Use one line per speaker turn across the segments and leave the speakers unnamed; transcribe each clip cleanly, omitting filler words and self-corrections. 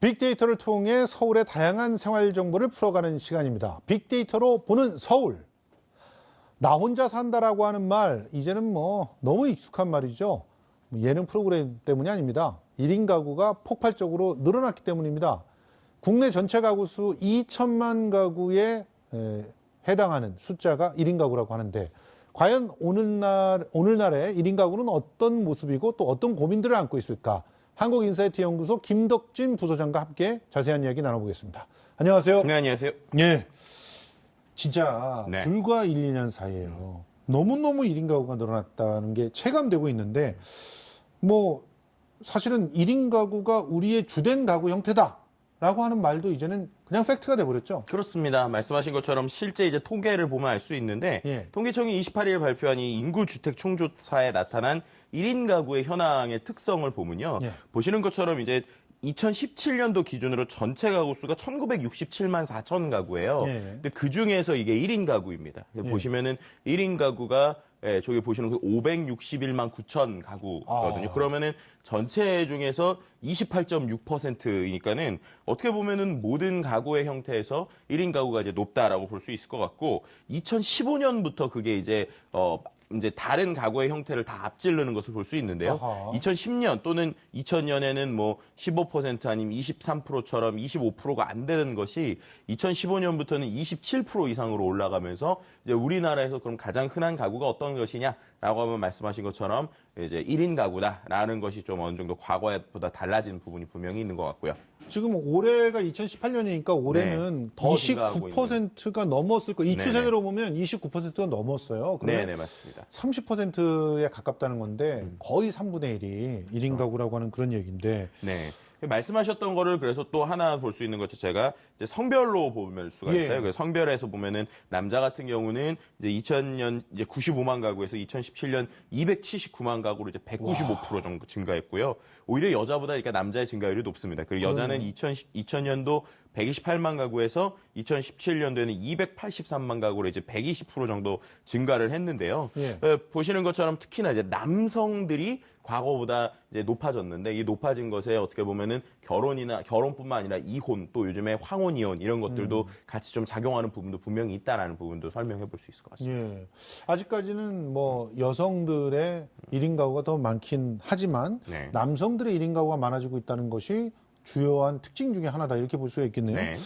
빅데이터를 통해 서울의 다양한 생활 정보를 풀어가는 시간입니다. 빅데이터로 보는 서울. 나 혼자 산다라고 하는 말, 이제는 너무 익숙한 말이죠. 예능 프로그램 때문이 아닙니다. 1인 가구가 폭발적으로 늘어났기 때문입니다. 국내 전체 가구 수 2천만 가구에 해당하는 숫자가 1인 가구라고 하는데, 과연 오늘날의 1인 가구는 어떤 모습이고 또 어떤 고민들을 안고 있을까? 한국인사이트연구소 김덕진 부소장과 함께 자세한 이야기 나눠보겠습니다. 안녕하세요.
네, 안녕하세요.
예. 진짜
네.
불과 1, 2년 사이에요. 너무너무 1인 가구가 늘어났다는 게 체감되고 있는데, 사실은 1인 가구가 우리의 주된 가구 형태다라고 하는 말도 이제는 그냥 팩트가 돼버렸죠.
그렇습니다. 말씀하신 것처럼 실제 이제 통계를 보면 알 수 있는데,
예.
통계청이 28일 발표한 이 인구주택 총조사에 나타난 1인 가구의 현황의 특성을 보면요.
예.
보시는 것처럼 이제 2017년도 기준으로 전체 가구 수가 1967만 4천 가구예요.
예.
근데 그 중에서 이게 1인 가구입니다.
예.
보시면은 1인 가구가 저기 보시는 그 561만 9천 가구거든요. 그러면은 전체 중에서 28.6%니까는 어떻게 보면은 모든 가구의 형태에서 1인 가구가 이제 높다라고 볼 수 있을 것 같고, 2015년부터 그게 이제 다른 가구의 형태를 다 앞지르는 것을 볼 수 있는데요.
아하.
2010년 또는 2000년에는 15% 아니면 23%처럼 25%가 안 되는 것이 2015년부터는 27% 이상으로 올라가면서 이제 우리나라에서 그럼 가장 흔한 가구가 어떤 것이냐라고 하면 말씀하신 것처럼 이제 1인 가구다라는 것이 좀 어느 정도 과거보다 달라진 부분이 분명히 있는 것 같고요.
지금 올해가 2018년이니까 올해는
더 증가하고
29%가 넘었을 거예요. 이
네네.
추세대로 보면 29%가 넘었어요. 그러면
네, 맞습니다.
30%에 가깝다는 건데 거의 3분의 1이 1인 가구라고 하는 그런 얘기인데,
네. 말씀하셨던 거를 그래서 또 하나 볼 수 있는 것이 제가 이제 성별로 보면 수가
예.
있어요. 그래서 성별에서 보면은 남자 같은 경우는 이제 2000년 이제 95만 가구에서 2017년 279만 가구로 이제 195% 정도 증가했고요. 오히려 여자보다 그러니까 남자의 증가율이 높습니다. 그리고 여자는 2000년도 128만 가구에서 2017년도에는 283만 가구로 이제 120% 정도 증가를 했는데요.
예.
보시는 것처럼 특히나 이제 남성들이 과거보다 이제 높아졌는데, 이 높아진 것에 어떻게 보면은 결혼뿐만 아니라 이혼, 또 요즘에 황혼 이혼 이런 것들도 같이 좀 작용하는 부분도 분명히 있다라는 부분도 설명해 볼 수 있을 것 같습니다.
예. 아직까지는 여성들의 1인 가구가 더 많긴 하지만
네.
남성들의 1인 가구가 많아지고 있다는 것이 주요한 특징 중에 하나다, 이렇게 볼 수가 있겠네요.
네.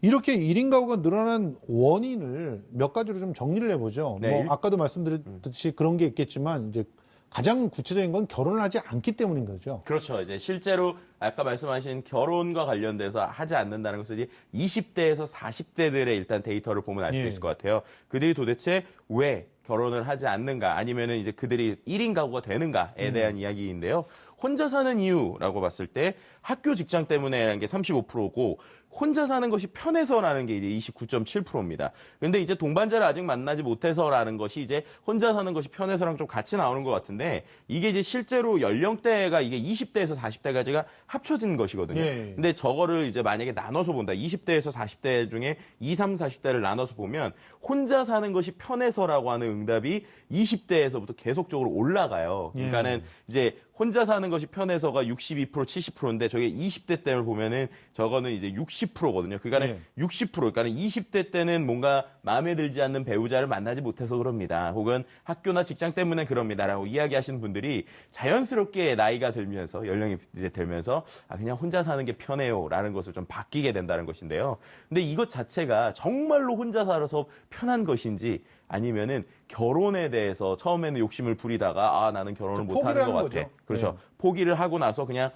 이렇게 1인 가구가 늘어난 원인을 몇 가지로 좀 정리를 해보죠.
네.
아까도 말씀드렸듯이 그런 게 있겠지만, 이제 가장 구체적인 건 결혼을 하지 않기 때문인 거죠.
그렇죠. 이제 실제로 아까 말씀하신 결혼과 관련돼서 하지 않는다는 것을 이제 20대에서 40대들의 일단 데이터를 보면 알 수
예.
있을 것 같아요. 그들이 도대체 왜 결혼을 하지 않는가, 아니면은 이제 그들이 1인 가구가 되는가에 대한 이야기인데요. 혼자 사는 이유라고 봤을 때 학교 직장 때문에라는 게 35%고, 혼자 사는 것이 편해서라는 게 이제 29.7%입니다. 근데 이제 동반자를 아직 만나지 못해서라는 것이 이제 혼자 사는 것이 편해서랑 좀 같이 나오는 것 같은데, 이게 이제 실제로 연령대가 이게 20대에서 40대까지가 합쳐진 것이거든요.
예.
근데 저거를 이제 만약에 나눠서 본다. 20대에서 40대 중에 20, 30, 40대를 나눠서 보면 혼자 사는 것이 편해서라고 하는 응답이 20대에서부터 계속적으로 올라가요. 그러니까는 이제 혼자 사는 것이 편해서가 62%, 70%인데 저게 20대 때를 보면은 저거는 이제 60%거든요. 그러니까는 60%, 그러니까는 20대 때는 뭔가 마음에 들지 않는 배우자를 만나지 못해서 그럽니다. 혹은 학교나 직장 때문에 그럽니다라고 이야기하시는 분들이 자연스럽게 나이가 들면서, 연령이 이제 들면서 그냥 혼자 사는 게 편해요라는 것을 좀 바뀌게 된다는 것인데요. 근데 이것 자체가 정말로 혼자 살아서 편한 것인지, 아니면은 결혼에 대해서 처음에는 욕심을 부리다가 나는 결혼을 못 하는 것 같아.
거죠.
그렇죠.
네.
포기를 하고 나서 그냥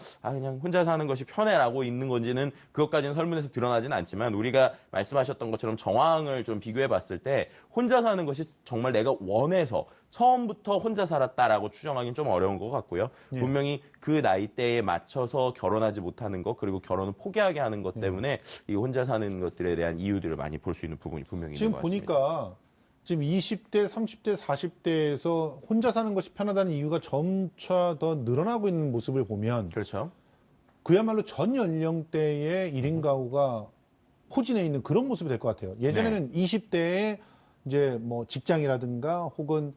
혼자 사는 것이 편해라고 있는 건지는 그것까지는 설문에서 드러나지는 않지만, 우리가 말씀하셨던 것처럼 정황을 좀 비교해 봤을 때 혼자 사는 것이 정말 내가 원해서 처음부터 혼자 살았다라고 추정하기는 좀 어려운 것 같고요. 분명히 그 나이대에 맞춰서 결혼하지 못하는 것, 그리고 결혼을 포기하게 하는 것 때문에 이 혼자 사는 것들에 대한 이유들을 많이 볼 수 있는 부분이 분명히 있는
지금
것 같습니다.
보니까 지금 20대, 30대, 40대에서 혼자 사는 것이 편하다는 이유가 점차 더 늘어나고 있는 모습을 보면,
그렇죠.
그야말로 전 연령대의 1인 가구가 포진해 있는 그런 모습이 될 것 같아요. 예전에는 20대에 이제 직장이라든가 혹은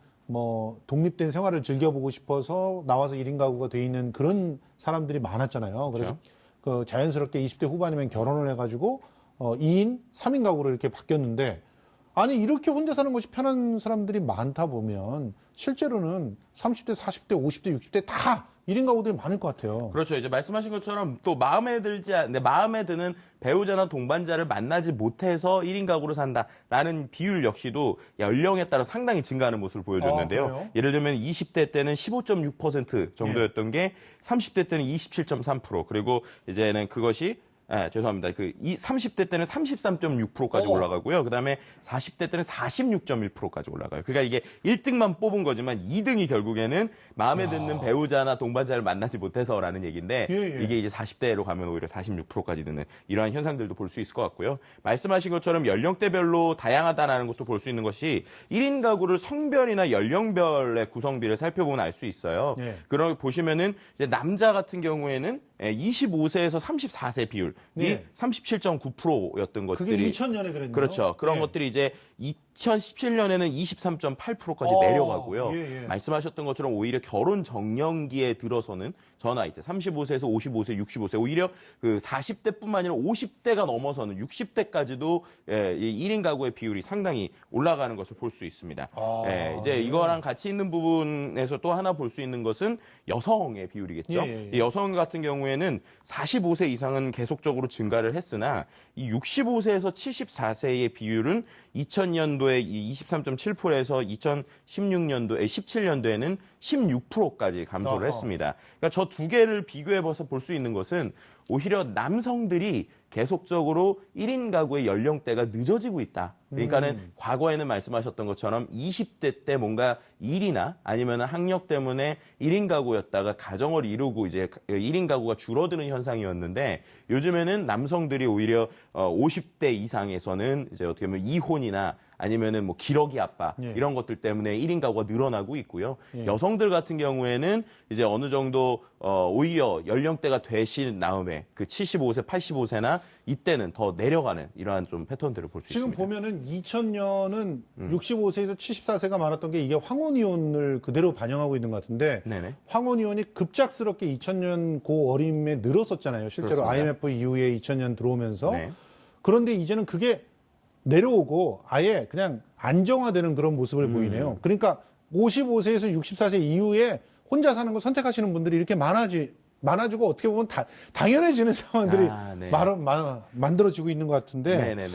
독립된 생활을 즐겨보고 싶어서 나와서 1인 가구가 돼 있는 그런 사람들이 많았잖아요. 그래서
그렇죠.
그 자연스럽게 20대 후반이면 결혼을 해가지고 2인, 3인 가구로 이렇게 바뀌었는데 아니 이렇게 혼자 사는 것이 편한 사람들이 많다 보면 실제로는 30대, 40대, 50대, 60대 다 1인 가구들이 많을 것 같아요.
그렇죠. 이제 말씀하신 것처럼 또 마음에 드는 배우자나 동반자를 만나지 못해서 1인 가구로 산다라는 비율 역시도 연령에 따라 상당히 증가하는 모습을 보여줬는데요.
그래요?
예를 들면 20대 때는 15.6% 정도였던 게 30대 때는 27.3% 그리고 이제는 그것이 죄송합니다. 30대 때는 33.6%까지 올라가고요. 그다음에 40대 때는 46.1%까지 올라가요. 그러니까 이게 1등만 뽑은 거지만 2등이 결국에는 마음에 드는 배우자나 동반자를 만나지 못해서라는 얘기인데
예.
이게 이제 40대로 가면 오히려 46%까지 드는 이러한 현상들도 볼 수 있을 것 같고요. 말씀하신 것처럼 연령대별로 다양하다는 것도 볼 수 있는 것이 1인 가구를 성별이나 연령별의 구성비를 살펴보면 알 수 있어요.
예.
그런 보시면은 이제 남자 같은 경우에는 25세에서 34세 비율이
네.
37.9%였던 것들이
그게 2000년에 그랬네요.
그렇죠. 그런
예.
것들이 이제 2017년에는 23.8%까지 내려가고요.
예.
말씀하셨던 것처럼 오히려 결혼 정년기에 들어서는 전 나이대 35세에서 55세, 65세 오히려 그 40대뿐만 아니라 50대가 넘어서는 60대까지도 이 1인 가구의 비율이 상당히 올라가는 것을 볼 수 있습니다. 이제 이거랑 같이 있는 부분에서 또 하나 볼 수 있는 것은 여성의 비율이겠죠.
예.
이 여성 같은 경우에는 45세 이상은 계속적으로 증가를 했으나 이 65세에서 74세의 비율은 2000년도에 23.7%에서 2016년도에 17년도에는 16%까지 감소를 했습니다. 그러니까 저 두 개를 비교해봐서 볼 수 있는 것은 오히려 남성들이 계속적으로 1인 가구의 연령대가 늦어지고 있다. 그러니까는 과거에는 말씀하셨던 것처럼 20대 때 뭔가 일이나 아니면 학력 때문에 1인 가구였다가 가정을 이루고 이제 1인 가구가 줄어드는 현상이었는데 요즘에는 남성들이 오히려 50대 이상에서는 이제 어떻게 보면 이혼이나 아니면은 뭐 기러기 아빠 이런 것들 때문에 1인 가구가 늘어나고 있고요. 여성들 같은 경우에는 이제 어느 정도 오히려 연령대가 되신 다음에 그 75세, 85세나 이때는 더 내려가는 이러한 좀 패턴들을 볼 수
지금
있습니다.
보면은 2000년은 65세에서 74세가 많았던 게 이게 황혼이혼을 그대로 반영하고 있는 것 같은데
네네.
황혼이혼이 급작스럽게 2000년 고 어림에 늘었었잖아요. 실제로
그렇습니다.
IMF 이후에 2000년 들어오면서
네.
그런데 이제는 그게 내려오고 아예 그냥 안정화되는 그런 모습을 보이네요. 그러니까 55세에서 64세 이후에 혼자 사는 거 선택하시는 분들이 이렇게 많아지고 어떻게 보면 당연해지는 상황들이
네.
만들어지고 있는 것 같은데
네네네.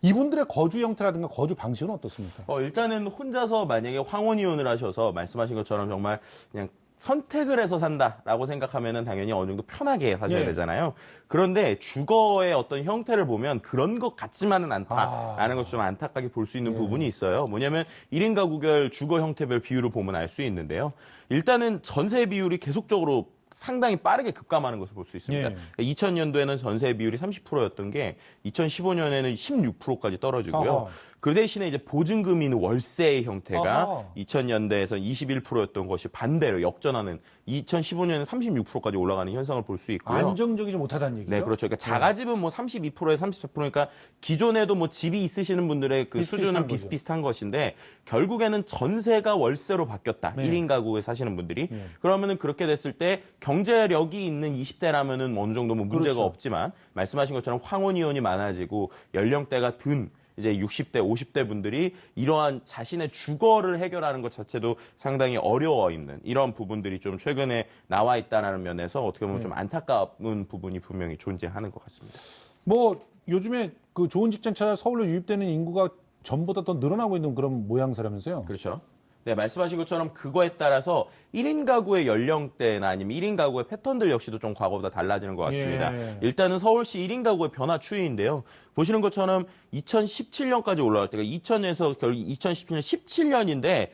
이분들의 거주 형태라든가 거주 방식은 어떻습니까?
일단은 혼자서 만약에 황혼이혼을 하셔서 말씀하신 것처럼 정말 그냥 선택을 해서 산다라고 생각하면은 당연히 어느 정도 편하게 사셔야
예.
되잖아요. 그런데 주거의 어떤 형태를 보면 그런 것 같지만은 않다라는 것을 좀 안타깝게 볼 수 있는 부분이 있어요. 뭐냐면 1인 가구별 주거 형태별 비율을 보면 알 수 있는데요. 일단은 전세 비율이 계속적으로 상당히 빠르게 급감하는 것을 볼 수 있습니다.
예.
2000년도에는 전세 비율이 30%였던 게 2015년에는 16%까지 떨어지고요.
아하.
그 대신에 이제 보증금 있는 월세의 형태가
아하.
2000년대에서 21%였던 것이 반대로 역전하는 2015년에 36%까지 올라가는 현상을 볼 수 있고요.
안정적이지 못하다는 얘기죠.
네, 그렇죠. 그러니까 자가집은 뭐 32%에서 34%니까 기존에도 뭐 집이 있으시는 분들의 그
비슷비슷한
수준은
거죠.
비슷비슷한 것인데 결국에는 전세가 월세로 바뀌었다.
네.
1인 가구에 사시는 분들이. 그러면은 그렇게 됐을 때 경제력이 있는 20대라면은 어느 정도 뭐 문제가
그렇죠.
없지만 말씀하신 것처럼 황혼이혼이 많아지고 연령대가 든 이제 60대, 50대 분들이 이러한 자신의 주거를 해결하는 것 자체도 상당히 어려워 있는 이런 부분들이 좀 최근에 나와 있다는 면에서 어떻게 보면 좀 안타까운 부분이 분명히 존재하는 것 같습니다.
뭐 요즘에 그 좋은 직장 찾아 서울로 유입되는 인구가 전보다 더 늘어나고 있는 그런 모양새라면서요.
그렇죠. 네, 말씀하신 것처럼 그거에 따라서 1인 가구의 연령대나 아니면 1인 가구의 패턴들 역시도 좀 과거보다 달라지는 것 같습니다.
예.
일단은 서울시 1인 가구의 변화 추이인데요. 보시는 것처럼 2017년까지 올라갈 때가 2000년에서 결국 2017년 17년인데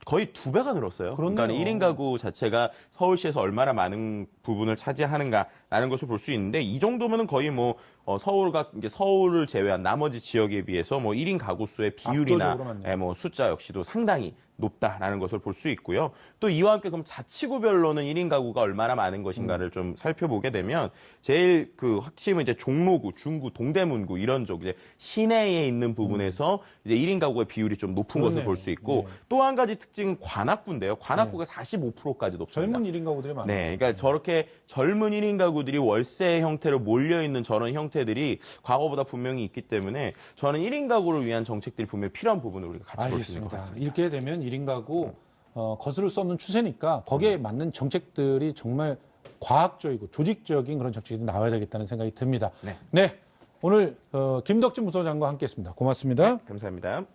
거의 2배가 늘었어요.
그렇네요.
그러니까 1인 가구 자체가 서울시에서 얼마나 많은 부분을 차지하는가라는 것을 볼 수 있는데 이 정도면은 거의 뭐 서울을 제외한 나머지 지역에 비해서 뭐 1인 가구 수의 비율이나
압도적으로 많네요.
뭐 숫자 역시도 상당히 높다라는 것을 볼 수 있고요. 또 이와 함께 그럼 자치구별로는 1인 가구가 얼마나 많은 것인가를 좀 살펴보게 되면 제일 그 핵심은 이제 종로구, 중구, 동대문구 이런 쪽 이제 시내에 있는 부분에서 이제 1인 가구의 비율이 좀 높은 것을 볼 수 있고 또 한 가지 특징은 관악구인데요. 관악구가 45%까지 높습니다.
젊은 1인 가구들이 많아요.
네, 그러니까 저렇게 젊은 1인 가구들이 월세 형태로 몰려 있는 저런 형태들이 과거보다 분명히 있기 때문에 저는 1인 가구를 위한 정책들이 분명히 필요한 부분을 우리가 같이 볼 수 있는 것
알겠습니다.
같습니다.
이렇게 되면 1인 가구 거스를 수 없는 추세니까 거기에 맞는 정책들이 정말 과학적이고 조직적인 그런 정책이 나와야 되겠다는 생각이 듭니다.
네.
네, 오늘 김덕진 부소장과 함께했습니다. 고맙습니다.
감사합니다.